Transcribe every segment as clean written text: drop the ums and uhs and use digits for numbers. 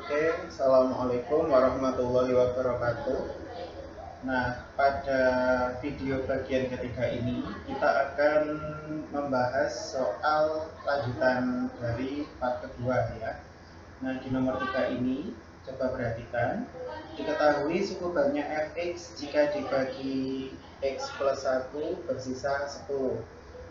Oke, Assalamualaikum warahmatullahi wabarakatuh. Nah, pada video bagian ketiga ini kita akan membahas soal lanjutan dari part kedua ya. Nah, di nomor 3 ini coba perhatikan. Diketahui suku banyak fx jika dibagi x plus 1 bersisa 10.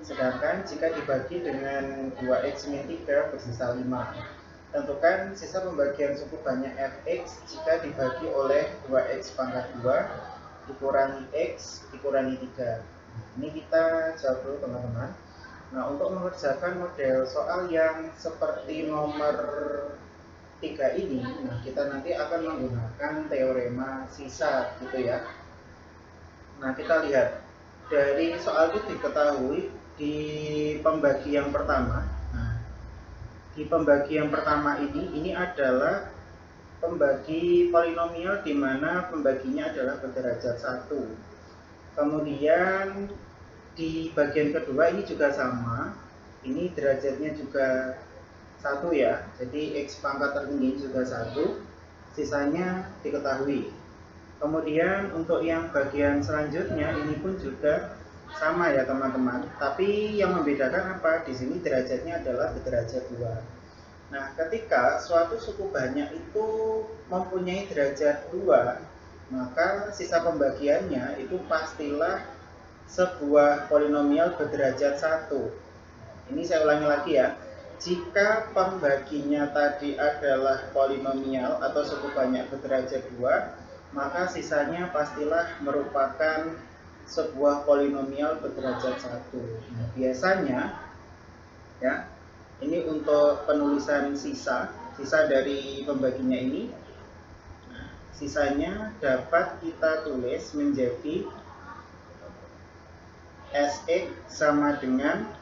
Sedangkan jika dibagi dengan 2x min 3 bersisa 5. Tentukan sisa pembagian suku banyak fx jika dibagi oleh 2x pangkat 2 dikurangi x dikurangi 3. Ini kita jawab dulu teman-teman. Nah, untuk mengerjakan model soal yang seperti nomor 3 ini, nah kita nanti akan menggunakan teorema sisa gitu ya. Nah, kita lihat dari soal itu diketahui di pembagi yang pertama. Nah, di pembagi yang pertama ini adalah pembagi polinomial di mana pembaginya adalah berderajat 1. Kemudian di bagian kedua ini juga sama. Ini derajatnya juga 1 ya. Jadi x pangkat tertinggi juga 1. Sisanya diketahui. Kemudian untuk yang bagian selanjutnya ini pun juga sama ya teman-teman. Tapi yang membedakan apa? Di sini derajatnya adalah berderajat 2. Nah, ketika suatu suku banyak itu mempunyai derajat 2, maka sisa pembagiannya itu pastilah sebuah polinomial berderajat 1. Ini saya ulangi lagi ya. Jika pembaginya tadi adalah polinomial atau suku banyak berderajat 2, maka sisanya pastilah merupakan sebuah polinomial berderajat 1. Nah, biasanya ya, ini untuk penulisan sisa dari pembaginya ini. Nah, sisanya dapat kita tulis menjadi Sx sama dengan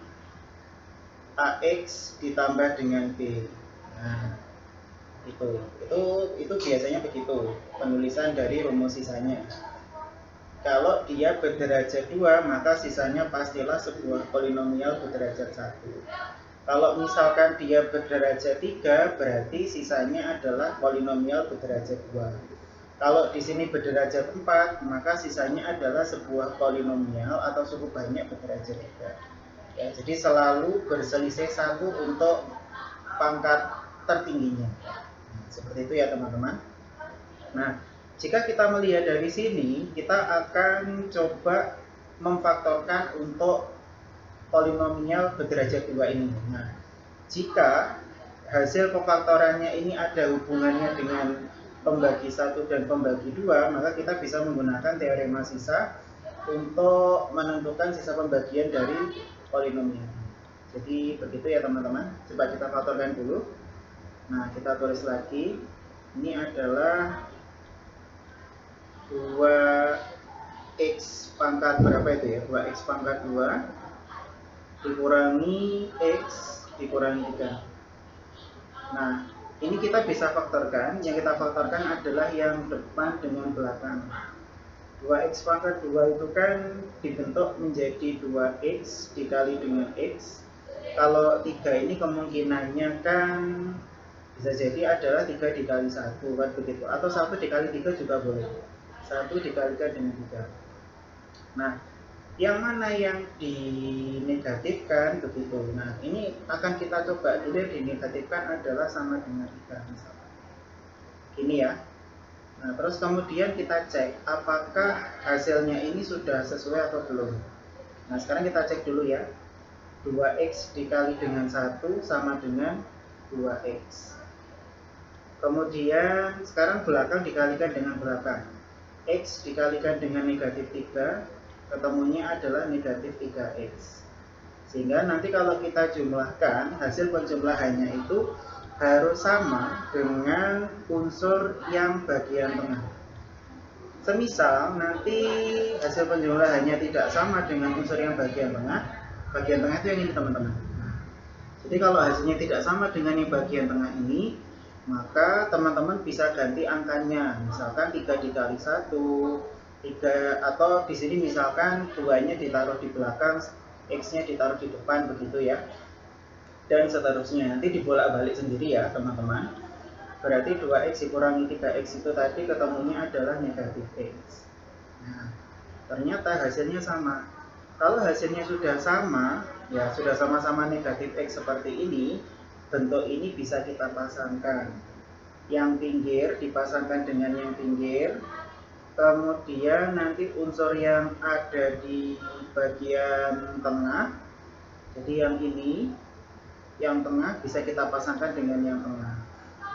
Ax ditambah dengan B. Nah, itu biasanya begitu penulisan dari rumus sisanya. Kalau dia berderajat 2, maka sisanya pastilah sebuah polinomial berderajat 1. Kalau misalkan dia berderajat 3, berarti sisanya adalah polinomial berderajat 2. Kalau di sini berderajat 4, maka sisanya adalah sebuah polinomial atau suku banyak berderajat 3. Ya, jadi selalu berselisih 1 untuk pangkat tertingginya. Nah, seperti itu ya teman-teman. Nah, jika kita melihat dari sini, kita akan coba memfaktorkan untuk polinomial berderajat 2 ini. Nah, jika hasil pemfaktorannya ini ada hubungannya dengan pembagi 1 dan pembagi 2, maka kita bisa menggunakan teorema sisa untuk menentukan sisa pembagian dari polinomial. Jadi begitu ya teman-teman. Coba kita faktorkan dulu. Nah, kita tulis lagi. Ini adalah 2x pangkat berapa itu ya? 2x pangkat 2 dikurangi x dikurangi 3. Nah, ini kita bisa faktorkan. Yang kita faktorkan adalah yang depan dengan belakang. 2x pangkat 2 itu kan dibentuk menjadi 2x dikali dengan x. Kalau 3 ini kemungkinannya kan bisa jadi adalah 3 dikali 1 kan begitu. Atau 1 dikali 3 juga boleh. 1 dikalikan dengan 3. Nah, yang mana yang dinegatifkan begitu. Nah, ini akan kita coba dulu. Yang dinegatifkan adalah sama dengan 3 misalnya. Ini ya. Nah, terus kemudian kita cek apakah hasilnya ini sudah sesuai atau belum. Nah, sekarang kita cek dulu ya. 2x dikali dengan 1 sama dengan 2x. Kemudian sekarang belakang dikalikan dengan belakang. X dikalikan dengan negatif 3, ketemunya adalah negatif 3x. Sehingga nanti kalau kita jumlahkan, hasil penjumlahannya itu harus sama dengan unsur yang bagian tengah. Semisal nanti hasil penjumlahannya tidak sama dengan unsur yang bagian tengah itu yang ini teman-teman. Jadi kalau hasilnya tidak sama dengan yang bagian tengah ini, maka teman-teman bisa ganti angkanya. Misalkan 3 dikali 1, 3, atau di sini misalkan 2-nya ditaruh di belakang, X-nya ditaruh di depan begitu ya. Dan seterusnya nanti dibolak-balik sendiri ya teman-teman. berarti 2x dikurangi 3x itu tadi ketemunya adalah negatif x. Nah, ternyata hasilnya sama. Kalau hasilnya sudah sama, ya sudah sama-sama negatif x seperti ini, bentuk ini bisa kita pasangkan. Yang pinggir dipasangkan dengan yang pinggir, kemudian nanti unsur yang ada di bagian tengah, jadi yang ini, yang tengah bisa kita pasangkan dengan yang tengah.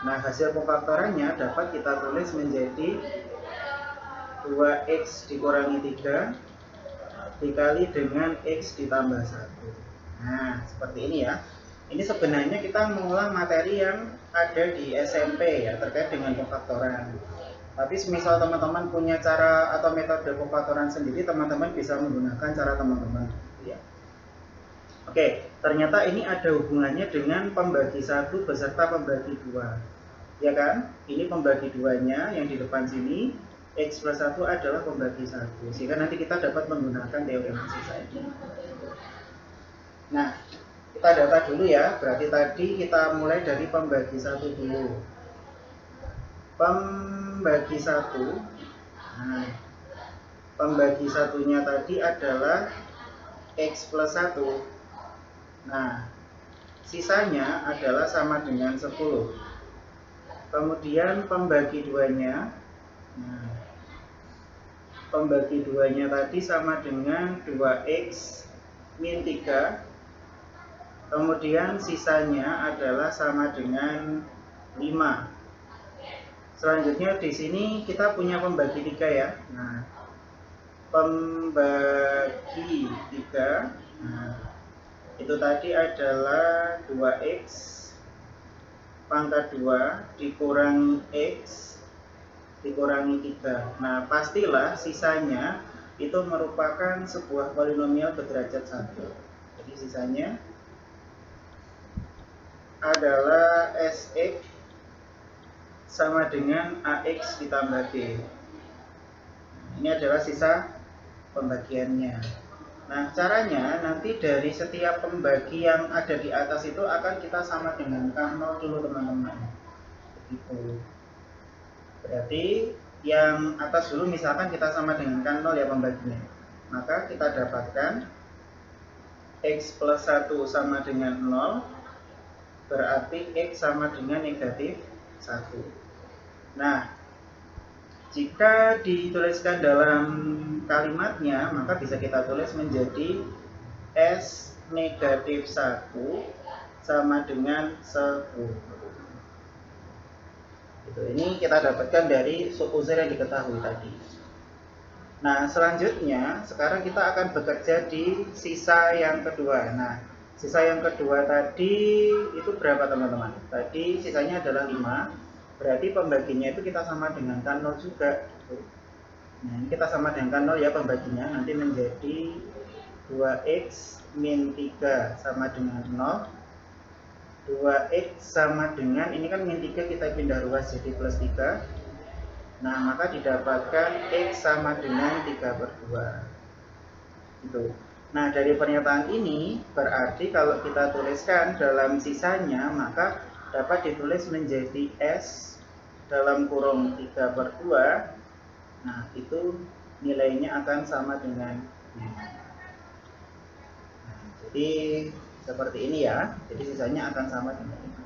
Nah, hasil pemfaktorannya dapat kita tulis menjadi 2x dikurangi 3 dikali dengan x ditambah 1. Nah, seperti ini ya. Ini sebenarnya kita mengulang materi yang ada di SMP ya, terkait dengan pemfaktoran. Tapi semisal teman-teman punya cara atau metode pemfaktoran sendiri, teman-teman bisa menggunakan cara teman-teman ya. Oke, ternyata ini ada hubungannya dengan pembagi 1 beserta pembagi 2. Ya kan? Ini pembagi 2-nya yang di depan sini, x plus 1 adalah pembagi 1. Sehingga nanti kita dapat menggunakan teorema sisa ini. Nah, kita data dulu ya. Berarti tadi kita mulai dari pembagi 1 dulu. Pembagi 1. Nah, pembagi 1-nya tadi adalah x plus 1. Nah, sisanya adalah sama dengan 10. Kemudian pembagi 2-nya, nah, pembagi 2-nya tadi sama dengan 2x min 3. Kemudian sisanya adalah sama dengan 5. Selanjutnya di sini kita punya pembagi 3 ya. Nah, pembagi 3, nah, itu tadi adalah 2x pangkat 2 dikurangi x dikurangi 3. Nah, pastilah sisanya itu merupakan sebuah polinomial berderajat 1. Jadi sisanya adalah Sx sama dengan Ax ditambah B. Ini adalah sisa pembagiannya. Nah, caranya nanti dari setiap pembagi yang ada di atas itu akan kita sama dengan K0 dulu teman-teman. Begitu. Berarti yang atas dulu misalkan kita sama dengan K0 ya pembaginya. Maka kita dapatkan x plus 1 sama dengan 0, berarti x sama dengan negatif 1. Nah, jika dituliskan dalam kalimatnya, maka bisa kita tulis menjadi S negatif 1 sama dengan 10. Ini kita dapatkan dari suku yang diketahui tadi. Nah, selanjutnya sekarang kita akan bekerja di sisa yang kedua. Nah, sisa yang kedua tadi itu berapa teman-teman? Tadi sisanya adalah 5. Berarti pembaginya itu kita sama dengan K0 juga. Nah, ini kita sama dengan K0 ya pembaginya. Nanti menjadi 2x min 3 sama dengan 0. 2x sama dengan, ini kan min 3 kita pindah ruas jadi plus 3. Nah, maka didapatkan x sama dengan 3/2. Gitu. Nah, dari pernyataan ini berarti kalau kita tuliskan dalam sisanya, maka dapat ditulis menjadi S dalam kurung 3/2. Nah, itu nilainya akan sama dengan ini. Nah, jadi seperti ini ya. Jadi sisanya akan sama dengan ini.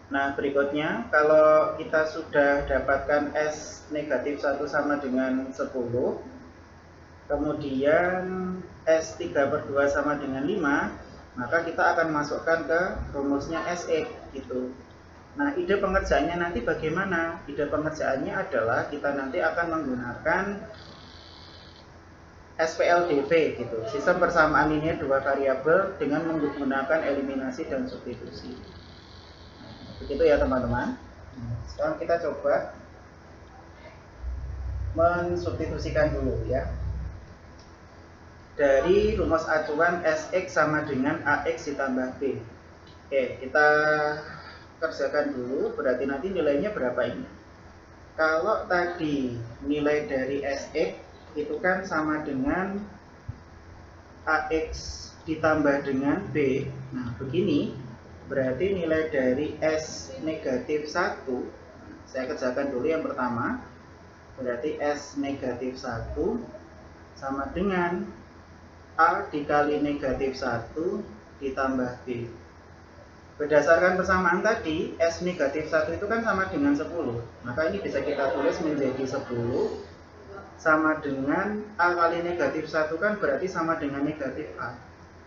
Nah, berikutnya kalau kita sudah dapatkan S negatif 1 sama dengan 10, kemudian S 3/2 sama dengan 5, maka kita akan masukkan ke rumusnya Sx gitu. Nah, ide pengerjaannya nanti bagaimana? Ide pengerjaannya adalah kita nanti akan menggunakan SPLDV gitu, sistem persamaan linear dua variabel dengan menggunakan eliminasi dan substitusi. Nah, begitu ya teman-teman. Sekarang kita coba mensubstitusikan dulu ya. Dari rumus acuan Sx sama dengan Ax ditambah B. Oke, kita kerjakan dulu, berarti nanti nilainya berapa ini? Kalau tadi nilai dari Sx itu kan sama dengan Ax ditambah dengan B. Nah, begini, berarti nilai dari S negatif 1, saya kerjakan dulu yang pertama, berarti S negatif 1 sama dengan A dikali negatif 1 ditambah B. Berdasarkan persamaan tadi, S negatif 1 itu kan sama dengan 10. Maka ini bisa kita tulis menjadi 10 sama dengan A kali negatif 1 kan berarti sama dengan negatif A.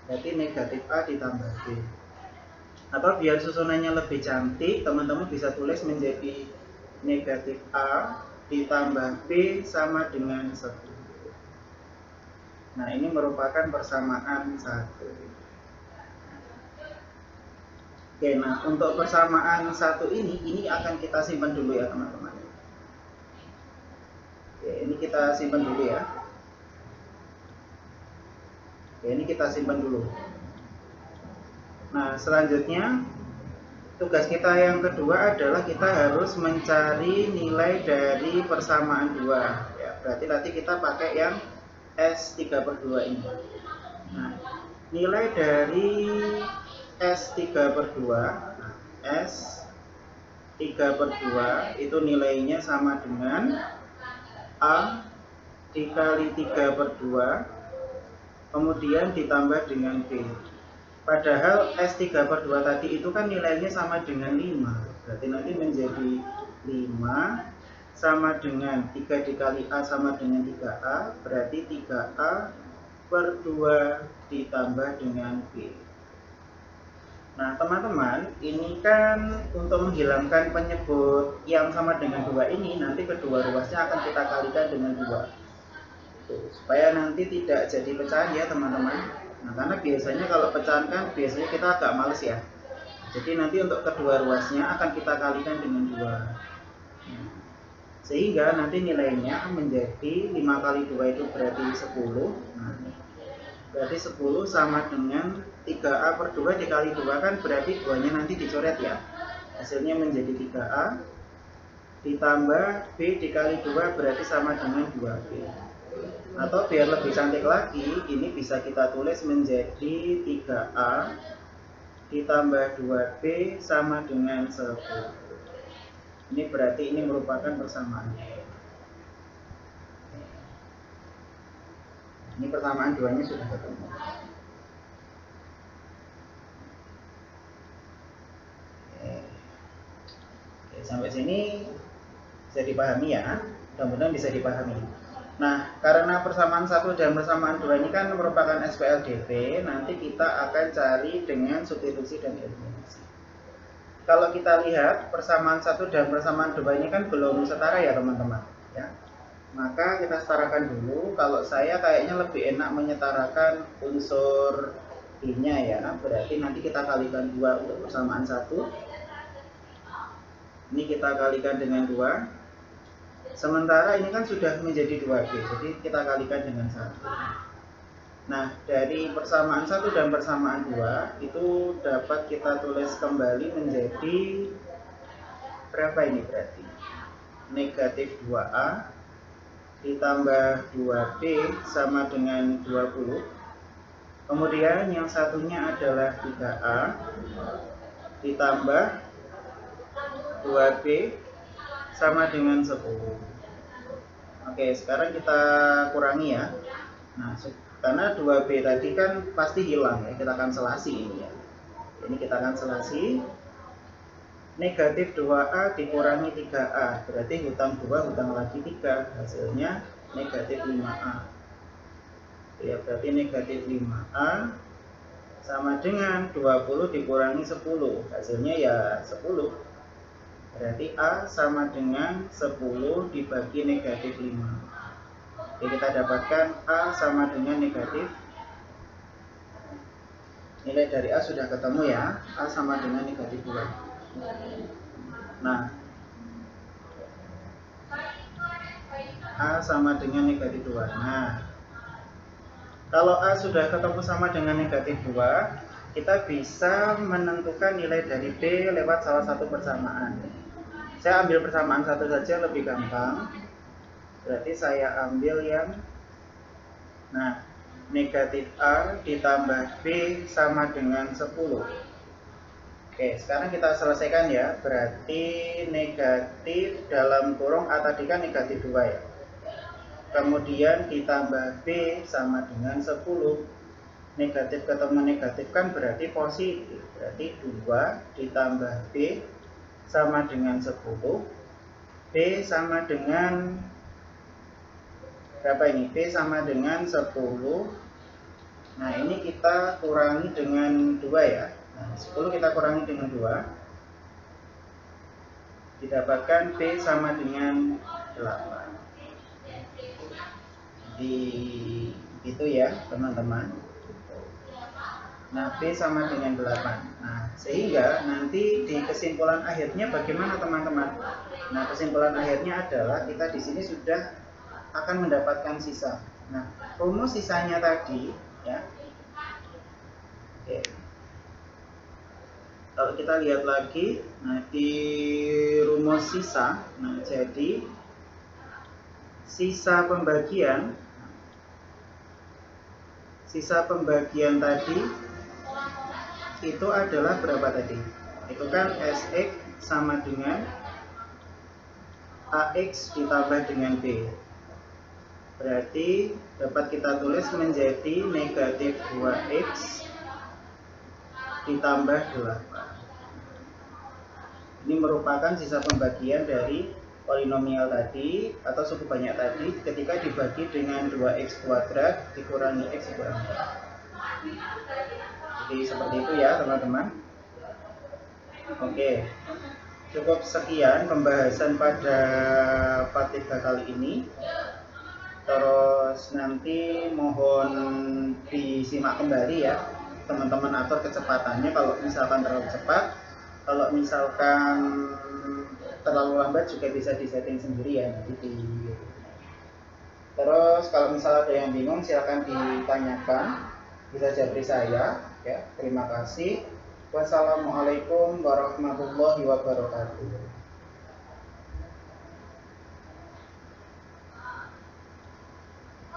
Berarti negatif A ditambah B. Atau biar susunannya lebih cantik, teman-teman bisa tulis menjadi negatif A ditambah B sama dengan 10. Nah, ini merupakan persamaan 1. Oke, nah untuk persamaan 1 ini akan kita simpan dulu ya teman-teman. Oke, ini kita simpan dulu ya. Oke, ini kita simpan dulu. Nah, selanjutnya tugas kita yang kedua adalah kita harus mencari nilai dari persamaan 2 ya, berarti nanti kita pakai yang S3/2 ini. Nah, nilai dari S3/2 S3/2 itu nilainya sama dengan A dikali 3/2 kemudian ditambah dengan B. Padahal S3/2 tadi itu kan nilainya sama dengan 5. Berarti nanti menjadi 5 sama dengan 3 dikali A sama dengan 3A. Berarti 3A per 2 ditambah dengan B. Nah teman-teman, ini kan untuk menghilangkan penyebut yang sama dengan 2 ini, nanti kedua ruasnya akan kita kalikan dengan 2 supaya nanti tidak jadi pecahan ya teman-teman. Nah karena biasanya kalau pecahan kan biasanya kita agak males ya. Jadi nanti untuk kedua ruasnya akan kita kalikan dengan 2. Sehingga nanti nilainya menjadi 5 kali 2 itu berarti 10. Nah, berarti 10 sama dengan 3A per 2 dikali 2 kan berarti 2-nya nanti dicoret ya. Hasilnya menjadi 3A ditambah B dikali 2 berarti sama dengan 2B. Atau biar lebih cantik lagi, ini bisa kita tulis menjadi 3A ditambah 2B sama dengan 10. Ini berarti ini merupakan persamaan. Ini persamaan 2-nya sudah ketemu. Oke, sampai sini bisa dipahami ya. Mudah-mudahan bisa dipahami. Nah, karena persamaan 1 dan persamaan 2 ini kan merupakan SPLDV, nanti kita akan cari dengan substitusi dan eliminasi. Kalau kita lihat persamaan 1 dan persamaan 2 ini kan belum setara ya teman-teman ya. Maka kita setarakan dulu. Kalau saya kayaknya lebih enak menyetarakan unsur I-nya ya. Berarti nanti kita kalikan 2 untuk persamaan 1. Ini kita kalikan dengan 2. Sementara ini kan sudah menjadi 2B, jadi kita kalikan dengan 1. Nah, dari persamaan 1 dan persamaan 2 itu dapat kita tulis kembali menjadi berapa ini berarti? Negatif 2A ditambah 2B sama dengan 20. Kemudian yang satunya adalah 3A ditambah 2B sama dengan 10. Oke, sekarang kita kurangi ya. Nah, karena 2B tadi kan pasti hilang ya, kita akan selasi ini ya. Ini kita akan selasi. Negatif 2A dikurangi 3A, berarti hutang 2, hutang lagi 3, hasilnya negatif 5A. Ya, berarti negatif 5A sama dengan 20 dikurangi 10, hasilnya ya 10. Berarti A sama dengan 10 dibagi negatif 5. Jadi kita dapatkan A sama dengan negatif. Nilai dari A sudah ketemu ya. A sama dengan negatif 2. Nah, A sama dengan negatif 2. Nah, kalau A sudah ketemu sama dengan negatif 2, kita bisa menentukan nilai dari B lewat salah satu persamaan. Saya ambil persamaan satu saja lebih gampang. Berarti saya ambil yang negatif A ditambah B sama dengan 10. Oke, sekarang kita selesaikan ya. Berarti negatif dalam kurung A tadi kan negatif 2 ya. Kemudian ditambah B sama dengan 10. Negatif ketemu negatif kan berarti positif. Berarti 2 ditambah B sama dengan 10. B sama dengan berapa ini? B sama dengan 10. Nah, ini kita kurangi dengan 2 ya. Nah, 10 kita kurangi dengan 2. Didapatkan B sama dengan 8. Jadi itu ya teman-teman. Nah, B sama dengan 8. Nah, sehingga nanti di kesimpulan akhirnya bagaimana teman-teman? Nah, kesimpulan akhirnya adalah kita di sini sudah akan mendapatkan sisa. Nah, rumus sisanya tadi ya. Oke. Kalau kita lihat lagi, nah di rumus sisa, nah jadi sisa pembagian tadi itu adalah berapa tadi? Itu kan SX sama dengan AX ditambah dengan B. Berarti dapat kita tulis menjadi negatif 2X ditambah 8. Ini merupakan sisa pembagian dari polinomial tadi atau suku banyak tadi ketika dibagi dengan 2x kuadrat dikurangi x dikurangi 4. Jadi seperti itu ya teman-teman. Oke, cukup sekian pembahasan pada part 3 kali ini. Terus nanti mohon disimak kembali ya teman-teman, atur kecepatannya kalau misalkan terlalu cepat. Kalau misalkan terlalu lambat juga bisa disetting sendiri ya nanti di. Terus kalau misalnya ada yang bingung silahkan ditanyakan, bisa japri saya ya. Terima kasih. Wassalamualaikum warahmatullahi wabarakatuh.